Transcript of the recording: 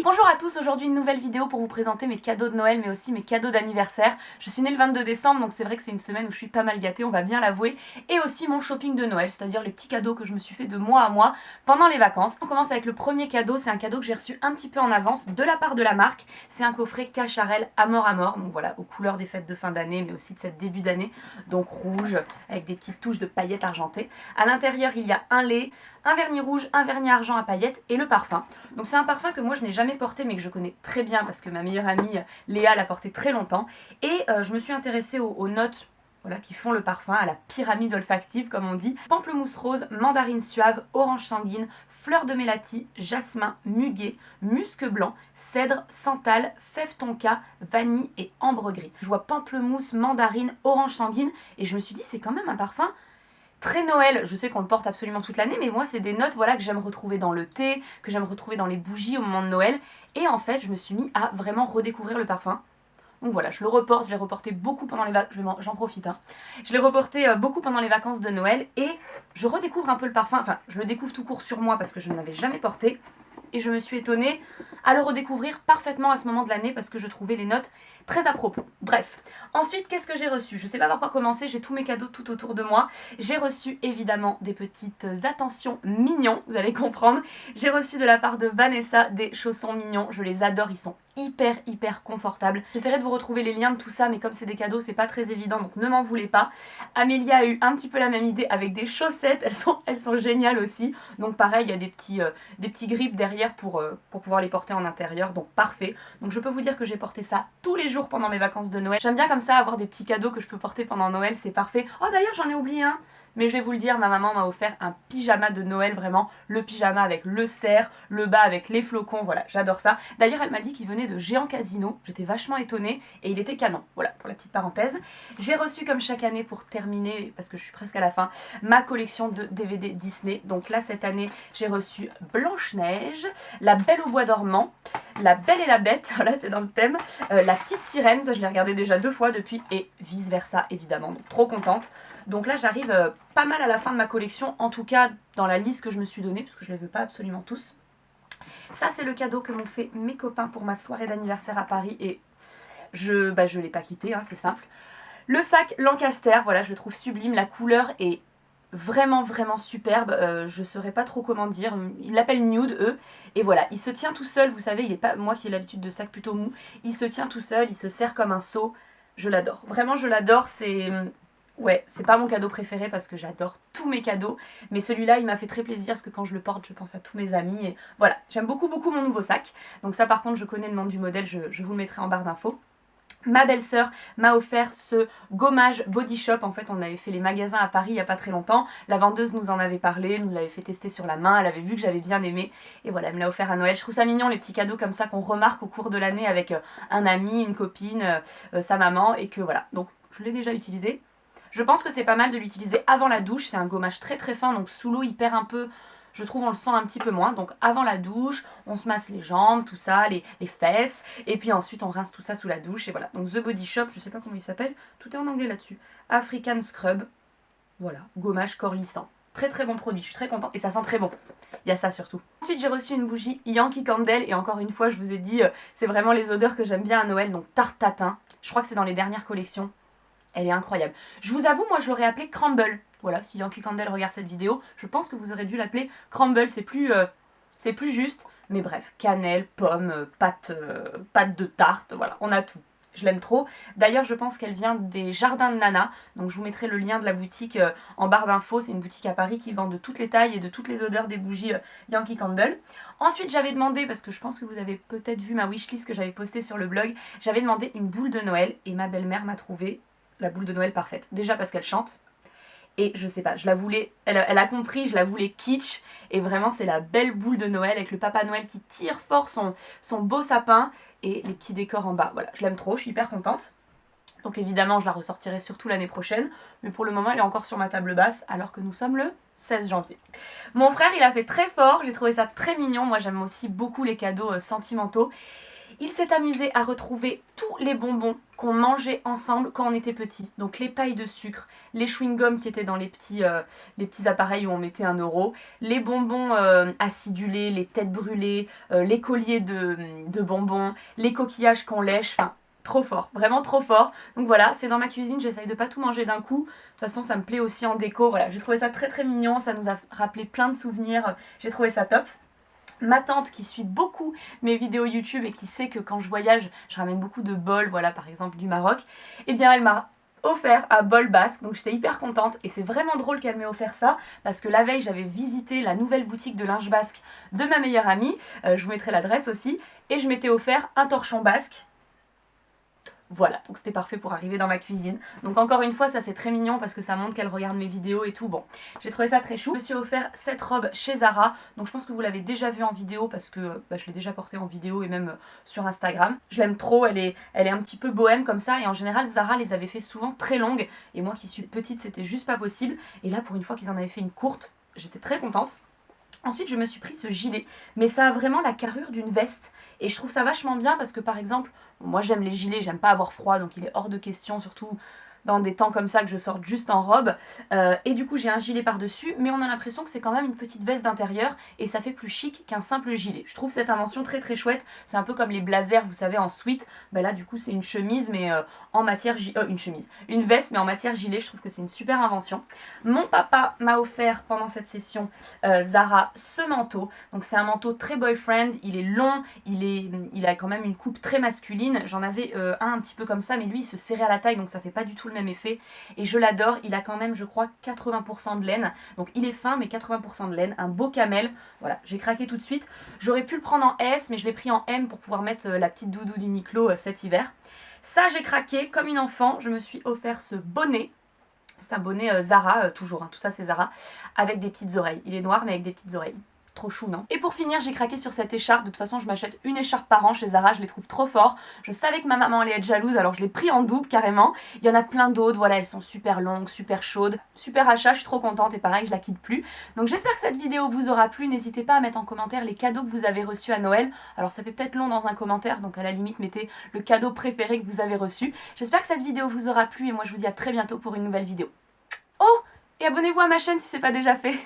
Bonjour à tous, aujourd'hui une nouvelle vidéo pour vous présenter mes cadeaux de Noël mais aussi mes cadeaux d'anniversaire. Je suis née le 22 décembre donc c'est vrai que c'est une semaine où je suis pas mal gâtée, on va bien l'avouer. Et aussi mon shopping de Noël, c'est-à-dire les petits cadeaux que je me suis fait de mois à mois pendant les vacances. On commence avec le premier cadeau, c'est un cadeau que j'ai reçu un petit peu en avance de la part de la marque. C'est un coffret Cacharel Amor Amor, donc voilà, aux couleurs des fêtes de fin d'année mais aussi de cette début d'année. Donc rouge avec des petites touches de paillettes argentées. À l'intérieur il y a un lait, un vernis rouge, un vernis argent à paillettes et le parfum. Donc c'est un parfum que moi je n'ai jamais porté mais que je connais très bien parce que ma meilleure amie Léa l'a porté très longtemps. Et je me suis intéressée aux notes voilà, qui font le parfum, à la pyramide olfactive comme on dit. Pamplemousse rose, mandarine suave, orange sanguine, fleur de mélatie, jasmin, muguet, musc blanc, cèdre, santal, fève tonka, vanille et ambre gris. Je vois pamplemousse, mandarine, orange sanguine et je me suis dit c'est quand même un parfum très Noël. Je sais qu'on le porte absolument toute l'année, mais moi c'est des notes voilà, que j'aime retrouver dans le thé, que j'aime retrouver dans les bougies au moment de Noël. Et en fait je me suis mis à vraiment redécouvrir le parfum. Donc voilà, je le reporte, je l'ai reporté beaucoup pendant les vacances, j'en profite hein. Je l'ai reporté beaucoup pendant les vacances de Noël et je redécouvre un peu le parfum, enfin je le découvre tout court sur moi parce que je ne l'avais jamais porté. Et je me suis étonnée à le redécouvrir parfaitement à ce moment de l'année parce que je trouvais les notes très à propos. Bref, ensuite qu'est-ce que j'ai reçu? Je sais pas par quoi commencer, j'ai tous mes cadeaux tout autour de moi. J'ai reçu évidemment des petites attentions mignons, vous allez comprendre. J'ai reçu de la part de Vanessa des chaussons mignons, je les adore, ils sont hyper confortables. J'essaierai de vous retrouver les liens de tout ça mais comme c'est des cadeaux c'est pas très évident donc ne m'en voulez pas. Amélia a eu un petit peu la même idée avec des chaussettes, elles sont géniales aussi. Donc pareil il y a des petits grips derrière pour pouvoir les porter en intérieur donc parfait. Donc je peux vous dire que j'ai porté ça tous les jours pendant mes vacances de Noël. J'aime bien comme ça avoir des petits cadeaux que je peux porter pendant Noël, c'est parfait. Oh d'ailleurs j'en ai oublié un, mais je vais vous le dire, ma maman m'a offert un pyjama de Noël, vraiment le pyjama avec le cerf, le bas avec les flocons, voilà, j'adore ça. D'ailleurs elle m'a dit qu'il venait de Géant Casino, j'étais vachement étonnée et il était canon, voilà pour la petite parenthèse. J'ai reçu comme chaque année pour terminer, parce que je suis presque à la fin, ma collection de DVD Disney. Donc là cette année j'ai reçu Blanche-Neige, La Belle au Bois dormant, La Belle et la Bête, voilà c'est dans le thème, La Petite Sirène, ça je l'ai regardé déjà 2 fois depuis et vice versa évidemment, donc trop contente. Donc là j'arrive pas mal à la fin de ma collection, en tout cas dans la liste que je me suis donnée, parce que je ne les veux pas absolument tous. Ça c'est le cadeau que m'ont fait mes copains pour ma soirée d'anniversaire à Paris et je l'ai pas quitté, hein, c'est simple. Le sac Lancaster, voilà je le trouve sublime, la couleur est vraiment superbe, je saurais pas trop comment dire, ils l'appellent nude eux, et voilà, il se tient tout seul, vous savez, il est pas, moi qui ai l'habitude de sac plutôt mou, il se tient tout seul, il se sert comme un seau, je l'adore, vraiment je l'adore, c'est... Ouais, c'est pas mon cadeau préféré parce que j'adore tous mes cadeaux, mais celui-là il m'a fait très plaisir parce que quand je le porte je pense à tous mes amis et voilà, j'aime beaucoup mon nouveau sac. Donc ça par contre je connais le nom du modèle, je vous le mettrai en barre d'infos. Ma belle-sœur m'a offert ce gommage Body Shop, en fait on avait fait les magasins à Paris il n'y a pas très longtemps, la vendeuse nous en avait parlé, nous l'avait fait tester sur la main, elle avait vu que j'avais bien aimé, et voilà elle me l'a offert à Noël. Je trouve ça mignon les petits cadeaux comme ça qu'on remarque au cours de l'année avec un ami, une copine, sa maman, et que voilà, donc je l'ai déjà utilisé. Je pense que c'est pas mal de l'utiliser avant la douche, c'est un gommage très fin, donc sous l'eau il perd un peu, je trouve on le sent un petit peu moins. Donc avant la douche, on se masse les jambes, tout ça, les fesses, et puis ensuite on rince tout ça sous la douche, et voilà. Donc The Body Shop, je sais pas comment il s'appelle, tout est en anglais là-dessus. African Scrub, voilà, gommage corps lissant. Très bon produit, je suis très contente, et ça sent très bon. Il y a ça surtout. Ensuite j'ai reçu une bougie Yankee Candle, et encore une fois je vous ai dit, c'est vraiment les odeurs que j'aime bien à Noël, donc tarte tatin. Je crois que c'est dans les dernières collections. Elle est incroyable. Je vous avoue, moi je l'aurais appelée Crumble. Voilà, si Yankee Candle regarde cette vidéo, je pense que vous aurez dû l'appeler Crumble, c'est plus juste. Mais bref, cannelle, pomme, pâte de tarte, voilà, on a tout. Je l'aime trop. D'ailleurs, je pense qu'elle vient des Jardins de Nana. Donc je vous mettrai le lien de la boutique en barre d'infos. C'est une boutique à Paris qui vend de toutes les tailles et de toutes les odeurs des bougies Yankee Candle. Ensuite, j'avais demandé, parce que je pense que vous avez peut-être vu ma wishlist que j'avais postée sur le blog, j'avais demandé une boule de Noël et ma belle-mère m'a trouvé la boule de Noël parfaite. Déjà parce qu'elle chante. Et je sais pas, je la voulais, elle a compris, je la voulais kitsch. Et vraiment c'est la belle boule de Noël avec le Papa Noël qui tire fort son beau sapin. Et les petits décors en bas. Voilà, je l'aime trop, je suis hyper contente. Donc évidemment je la ressortirai surtout l'année prochaine. Mais pour le moment elle est encore sur ma table basse alors que nous sommes le 16 janvier. Mon frère il a fait très fort, j'ai trouvé ça très mignon. Moi j'aime aussi beaucoup les cadeaux sentimentaux. Il s'est amusé à retrouver tous les bonbons qu'on mangeait ensemble quand on était petits. Donc les pailles de sucre, les chewing-gums qui étaient dans les petits appareils où on mettait 1 €, les bonbons acidulés, les têtes brûlées, les colliers de bonbons, les coquillages qu'on lèche, enfin trop fort, vraiment trop fort. Donc voilà, c'est dans ma cuisine, j'essaye de pas tout manger d'un coup. De toute façon, ça me plaît aussi en déco. Voilà, j'ai trouvé ça très très mignon, ça nous a rappelé plein de souvenirs. J'ai trouvé ça top. Ma tante qui suit beaucoup mes vidéos YouTube et qui sait que quand je voyage, je ramène beaucoup de bols, voilà par exemple du Maroc, eh bien elle m'a offert un bol basque, donc j'étais hyper contente et c'est vraiment drôle qu'elle m'ait offert ça parce que la veille j'avais visité la nouvelle boutique de linge basque de ma meilleure amie, je vous mettrai l'adresse aussi, et je m'étais offert un torchon basque. Voilà, donc c'était parfait pour arriver dans ma cuisine. Donc encore une fois, ça c'est très mignon parce que ça montre qu'elle regarde mes vidéos et tout. Bon, j'ai trouvé ça très chou. Je me suis offert cette robe chez Zara. Donc je pense que vous l'avez déjà vue en vidéo parce que je l'ai déjà portée en vidéo et même sur Instagram. Je l'aime trop, elle est un petit peu bohème comme ça. Et en général, Zara les avait fait souvent très longues. Et moi qui suis petite, c'était juste pas possible. Et là, pour une fois qu'ils en avaient fait une courte, j'étais très contente. Ensuite, je me suis pris ce gilet, mais ça a vraiment la carrure d'une veste. Et je trouve ça vachement bien parce que par exemple, moi j'aime les gilets, j'aime pas avoir froid, donc il est hors de question, surtout dans des temps comme ça que je sorte juste en robe. Et du coup j'ai un gilet par-dessus, mais on a l'impression que c'est quand même une petite veste d'intérieur et ça fait plus chic qu'un simple gilet. Je trouve cette invention très très chouette. C'est un peu comme les blazers, vous savez, en sweat. Ben là du coup c'est une chemise, mais en matière une veste, mais en matière gilet. Je trouve que c'est une super invention. Mon papa m'a offert pendant cette session Zara ce manteau. Donc c'est un manteau très boyfriend, il est long, il a quand même une coupe très masculine. J'en avais un petit peu comme ça, mais lui il se serrait à la taille, donc ça fait pas du tout le même effet. Et je l'adore, il a quand même je crois 80% de laine. Donc il est fin mais 80% de laine, un beau camel. Voilà, j'ai craqué tout de suite. J'aurais pu le prendre en S, mais je l'ai pris en M pour pouvoir mettre la petite doudou d'Uniqlo cet hiver. Ça j'ai craqué comme une enfant, je me suis offert ce bonnet. C'est un bonnet Zara, toujours, hein, tout ça c'est Zara, avec des petites oreilles. Il est noir mais avec des petites oreilles. Trop chou, non? Et pour finir, j'ai craqué sur cette écharpe. De toute façon, je m'achète une écharpe par an chez Zara, je les trouve trop forts. Je savais que ma maman allait être jalouse, alors je l'ai pris en double carrément. Il y en a plein d'autres, voilà, elles sont super longues, super chaudes. Super achat, je suis trop contente et pareil, je la quitte plus. Donc j'espère que cette vidéo vous aura plu. N'hésitez pas à mettre en commentaire les cadeaux que vous avez reçus à Noël. Alors ça fait peut-être long dans un commentaire, donc à la limite, mettez le cadeau préféré que vous avez reçu. J'espère que cette vidéo vous aura plu et moi je vous dis à très bientôt pour une nouvelle vidéo. Oh! Et abonnez-vous à ma chaîne si ce n'est pas déjà fait.